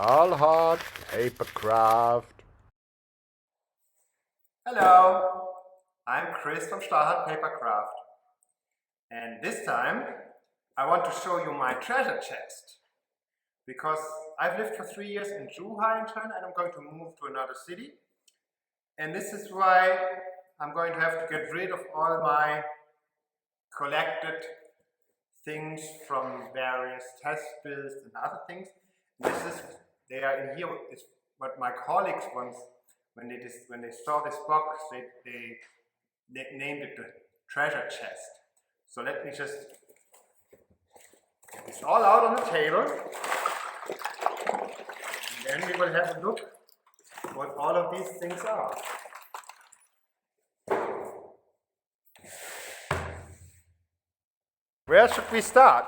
Stahlhard Papercraft. Hello, I'm Chris from Stahlhard Papercraft, and this time I want to show you my treasure chest because I've lived for 3 years in Zhuhai in China and I'm going to move to another city, and this is why I'm going to have to get rid of all my collected things from various test builds and other things. They are in here. Is what my colleagues once, when they saw this box, they named it the treasure chest. So let me just get this all out on the table, and then we will have a look what all of these things are. Where should we start?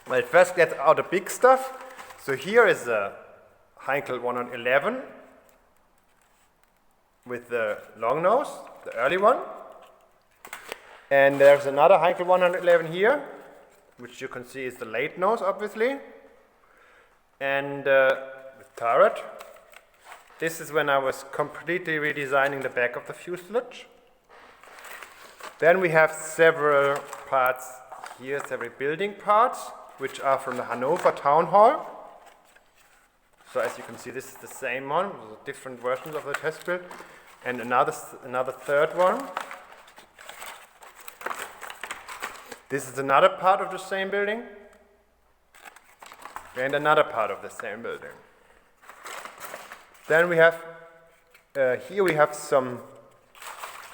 Well, first get out the big stuff. So here is a Heinkel 111 with the long nose, the early one. And there's another Heinkel 111 here, which you can see is the late nose, obviously. And with turret. This is when I was completely redesigning the back of the fuselage. Then we have several parts here, several building parts, which are from the Hanover Town Hall. So as you can see, this is the same one, with different versions of the test build. And another third one. This is another part of the same building. And another part of the same building. Then we have, here we have some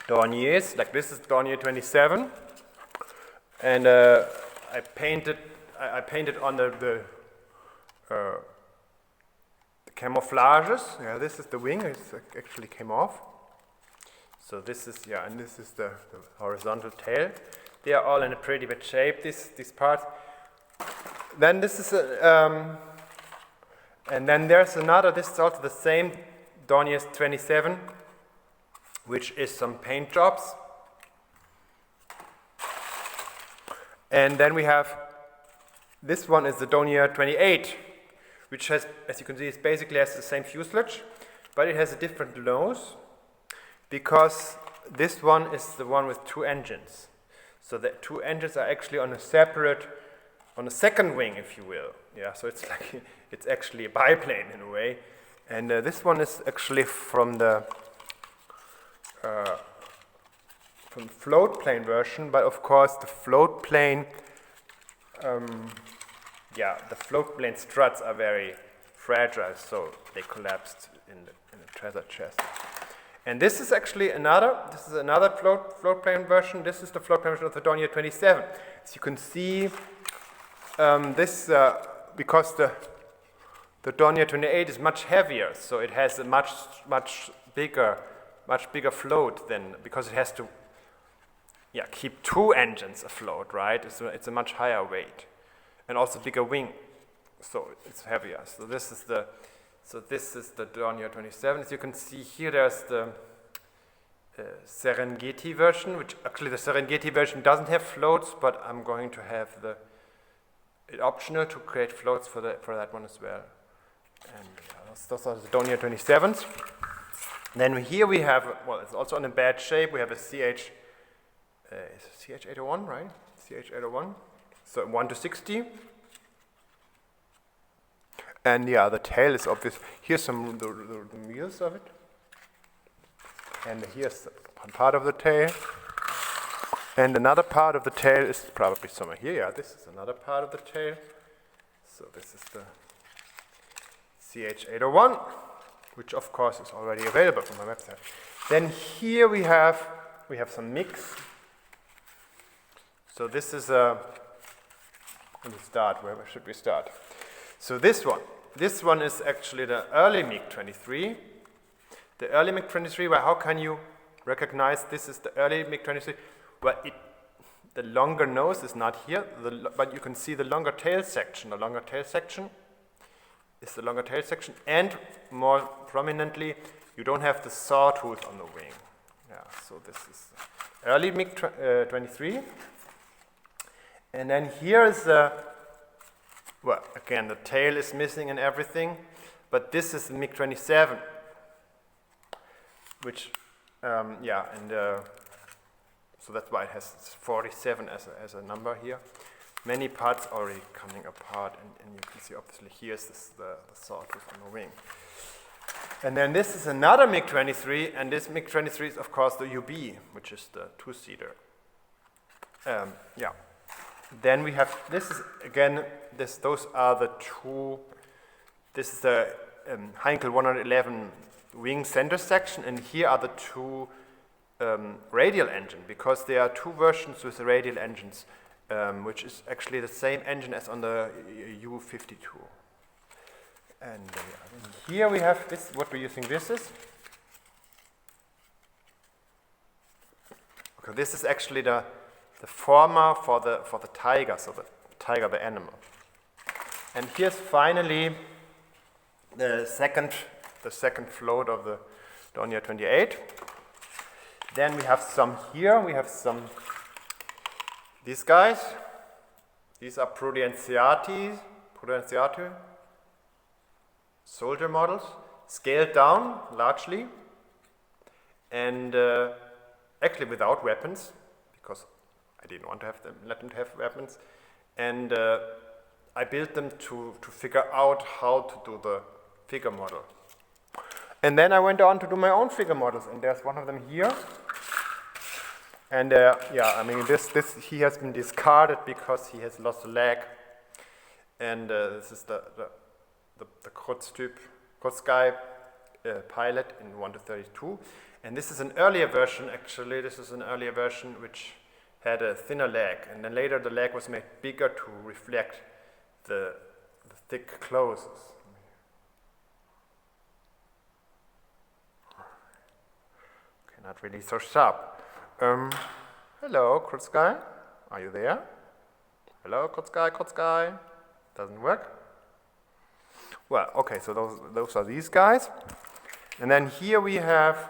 Dorniers, like this is Dornier 27. And I painted on the camouflages. Yeah, this is the wing. It actually came off. So this is, yeah, and this is the horizontal tail. They are all in a pretty bad shape, these parts. Then this is and then there's another, this is also the same Dornier 27, which is some paint jobs. And then we have, this one is the Dornier 28, which has, as you can see, it basically has the same fuselage, but it has a different nose, because this one is the one with two engines. So the two engines are actually on a separate, on a second wing, if you will. Yeah, so it's like, it's actually a biplane in a way. And this one is actually from the float plane version, but of course the float plane, the float plane struts are very fragile, so they collapsed in the treasure chest. And this is actually another float plane version. This is the float plane version of the Dornier 27. As you can see, because the Dornier 28 is much heavier, so it has a much bigger float than, because it has to keep two engines afloat, right? It's a much higher weight, and also bigger wing, so it's heavier. So this is the Dornier 27. As you can see here, there's the Serengeti version, which actually the Serengeti version doesn't have floats, but I'm going to have it optional to create floats for that one as well. And those are the Dornier 27s. Then here we have, well, it's also in a bad shape. We have a CH801, right? CH801. So 1:60. And yeah, the tail is obvious. Here's some the wheels of it. And here's one part of the tail. And another part of the tail is probably somewhere here. Yeah, this is another part of the tail. So this is the CH801, which of course is already available from my website. Then here we have some mix. So this is let me start. Where should we start? So this one is actually the early MiG-23. The early MiG-23. Well, how can you recognize this is the early MiG-23? Well, the longer nose is not here, but you can see the longer tail section. The longer tail section is the longer tail section, and more prominently, you don't have the sawtooth on the wing. Yeah, so this is early MiG-23. And then here is well, again, the tail is missing and everything, but this is the MiG-27, which, so that's why it has 47 as a number here. Many parts already coming apart, and you can see obviously here's the sawtooth on the wing. And then this is another MiG-23, and this MiG-23 is of course the UB, which is the two-seater. Then we have, this is again, those are the two, this is the Heinkel 111 wing center section, and here are the two radial engine, because there are two versions with the radial engines, which is actually the same engine as on the U-52. And here we have this, what do you think this is? Okay, this is actually the former for the tiger, so the tiger, the animal. And here's finally the second float of the Dornier 28. Then we have some here, these guys. These are Prudenziati soldier models, scaled down largely, and actually without weapons, because I didn't want to let them have weapons, and I built them to figure out how to do the figure model. And then I went on to do my own figure models, and there's one of them here. And this he has been discarded because he has lost a leg. And this is the Kurzsky pilot in 1-32. And this is an earlier version, actually. This is an earlier version which had a thinner leg. And then later the leg was made bigger to reflect the thick clothes. Okay, not really so sharp. Hello, Kurzsky. Are you there? Hello, Kurzsky. Doesn't work? Well, okay, so those are these guys. And then here we have,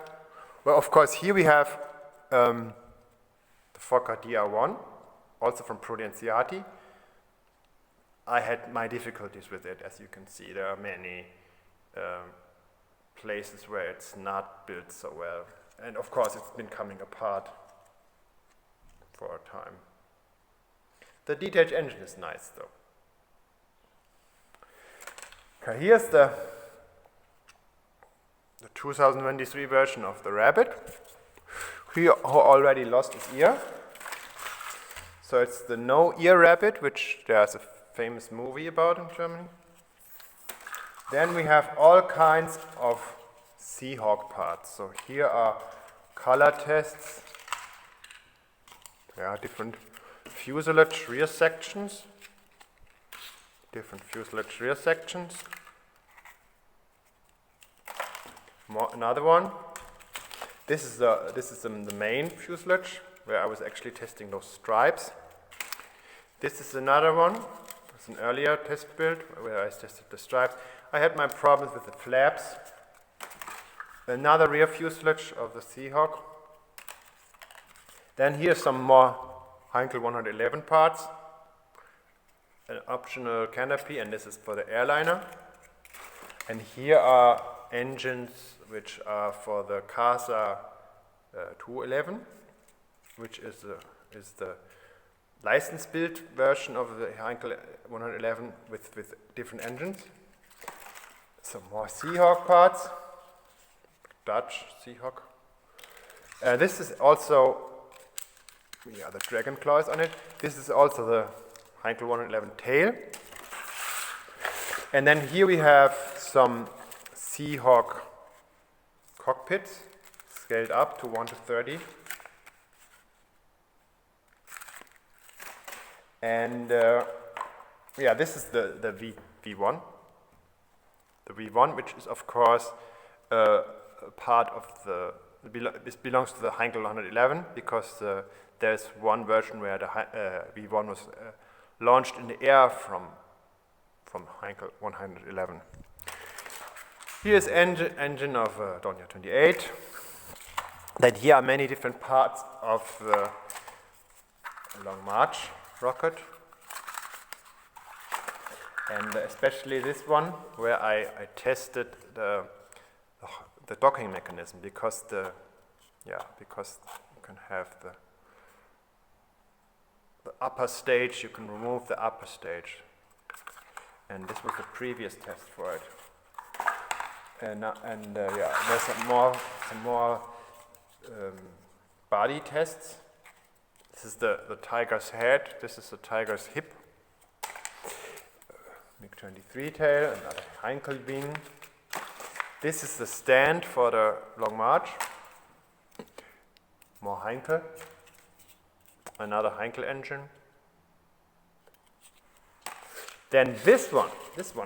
well, of course, here we have the Fokker DR1, also from Prudenziati. I had my difficulties with it, as you can see. There are many places where it's not built so well. And of course, it's been coming apart for a time. The detached engine is nice, though. Okay, here's the 2023 version of the Rabbit. He already lost his ear. So it's the no-ear Rabbit, which there's a famous movie about in Germany. Then we have all kinds of Seahawk parts. So here are color tests. There are different fuselage rear sections. Another one. This is the main fuselage, where I was actually testing those stripes. This is another one. It's an earlier test build where I tested the stripes. I had my problems with the flaps. Another rear fuselage of the Seahawk. Then here's some more Heinkel 111 parts. An optional canopy, and this is for the airliner. And here are engines which are for the CASA 211, which is the license-built version of the Heinkel 111 with different engines. Some more Seahawk parts, Dutch Seahawk. This is also, the dragon claws on it. This is also the Heinkel 111 tail. And then here we have some Seahawk cockpits, scaled up to 1:30. And this is the V1. The V1, which is of course part of this belongs to the Heinkel 111, because there's one version where the V1 was launched in the air from Heinkel 111. Here's engine of Dornier 28. Then here are many different parts of the Long March rocket. and especially this one where I tested the docking mechanism, because because you can have the upper stage, you can remove the upper stage, and this was the previous test for it. And yeah, there's some more body tests. This is the tiger's head. This is the tiger's hip. MiG-23 tail, another Heinkel wing. This is the stand for the long march. More Heinkel. Another Heinkel engine. Then this one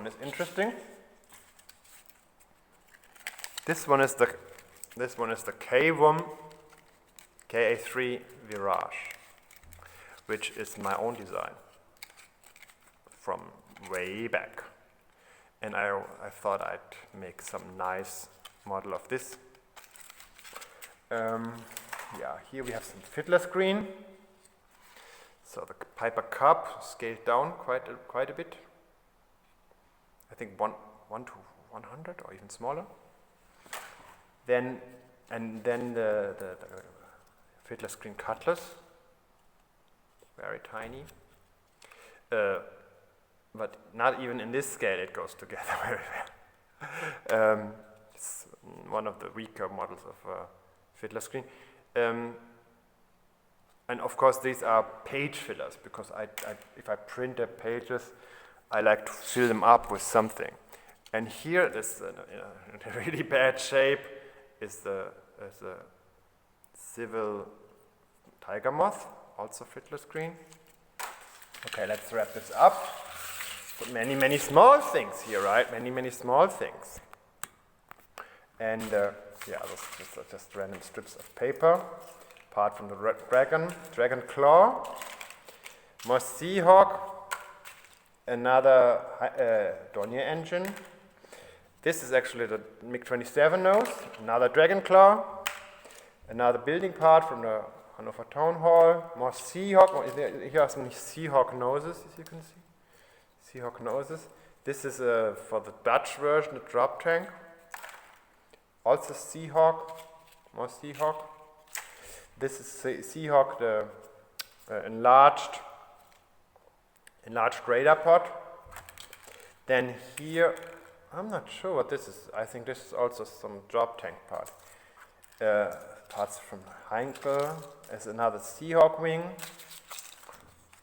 is interesting. This one is the K1 KA3 Virage, which is my own design from way back. And I thought I'd make some nice model of this. Yeah, here we have some fiddler screen. So the Piper Cup scaled down quite a bit. I think 1 to 100 or even smaller. Then the fiddler screen Cutlass, very tiny. But not even in this scale it goes together very well. It's one of the weaker models of fiddler screen. And of course these are page fillers, because if I print the pages, I like to fill them up with something. And here, this in a really bad shape, is the Civil Tiger Moth, also fiddler screen. Okay, let's wrap this up. But many small things here, right? Many small things. And yeah, these are just random strips of paper. Apart from the dragon claw, more Seahawk, another Dornier engine. This is actually the MiG-27 nose, another dragon claw, another building part from the Hannover Town Hall, more Seahawk. Here are some Seahawk noses, as you can see. Seahawk noses. This is for the Dutch version, the drop tank. Also Seahawk, more Seahawk. This is Seahawk, the enlarged radar pod. Then here, I'm not sure what this is. I think this is also some drop tank part. Parts from Heinkel. There's another Seahawk wing.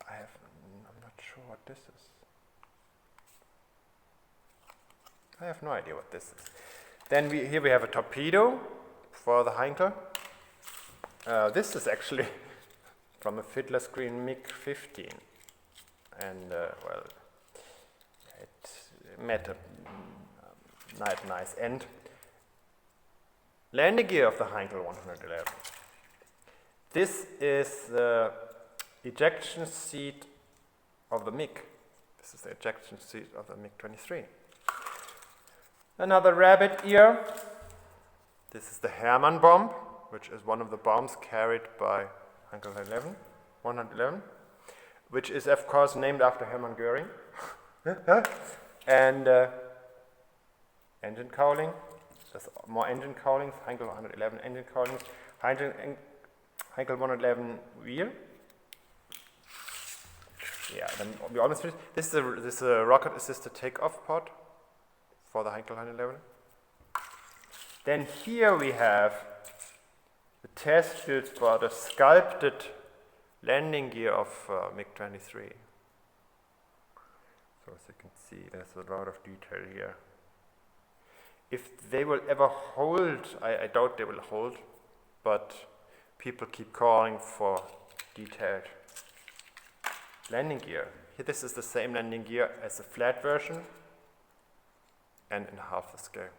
I'm not sure what this is. I have no idea what this is. Then here we have a torpedo for the Heinkel. This is actually from a fiddler screen MiG-15, and well, it met a nice end. Landing gear of the Heinkel 111. This is the ejection seat of the MiG. This is the ejection seat of the MiG-23. Another rabbit ear. This is the Hermann bomb, which is one of the bombs carried by Heinkel 111, which is of course named after Hermann Göring. And engine cowling. There's more engine cowlings, Heinkel 111 engine cowlings, Heinkel 111 wheel. Yeah, then we almost finished. This is a rocket assisted takeoff pod for the Heinkel 111. Then here we have the test fields for the sculpted landing gear of MiG-23. So as you can see, there's a lot of detail here. If they will ever hold, I doubt they will hold, but people keep calling for detailed landing gear. Here, this is the same landing gear as the flat version, and in half the scale.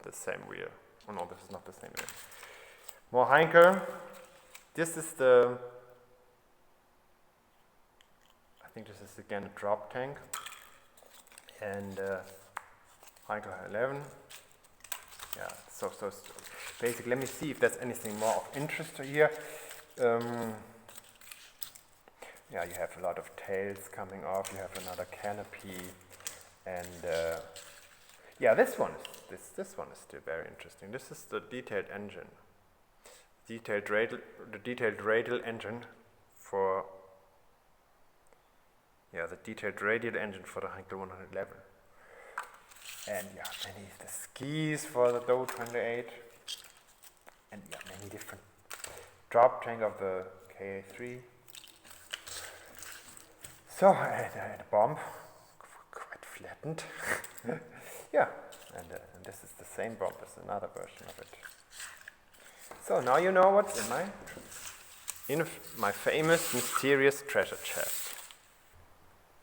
The same wheel. Oh no, this is not the same wheel. More Heinkel. This is the, I think this is again a drop tank. And Heinkel 11. Yeah, so basically, let me see if there's anything more of interest here. yeah, you have a lot of tails coming off, you have another canopy, and yeah, this one is still very interesting. This is the detailed engine, the detailed radial engine for the detailed radial engine for the Heinkel 111. And yeah, the skis for the Doe 28, and yeah, many different drop tank of the KA3. So, and a bomb, quite flattened. Yeah, and this is the same bomb as another version of it. So now you know what's in my famous mysterious treasure chest.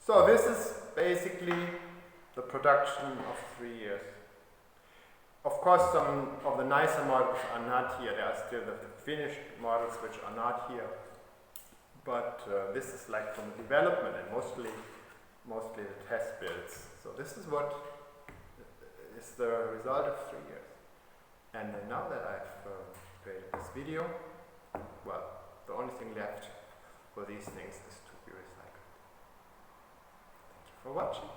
So this is basically the production of 3 years. Of course, some of the nicer models are not here. There are still the finished models which are not here. But this is like from the development and mostly the test builds. So this is what is the result of 3 years. And now that I've created this video, well, the only thing left for these things is to be recycled. Thank you for watching.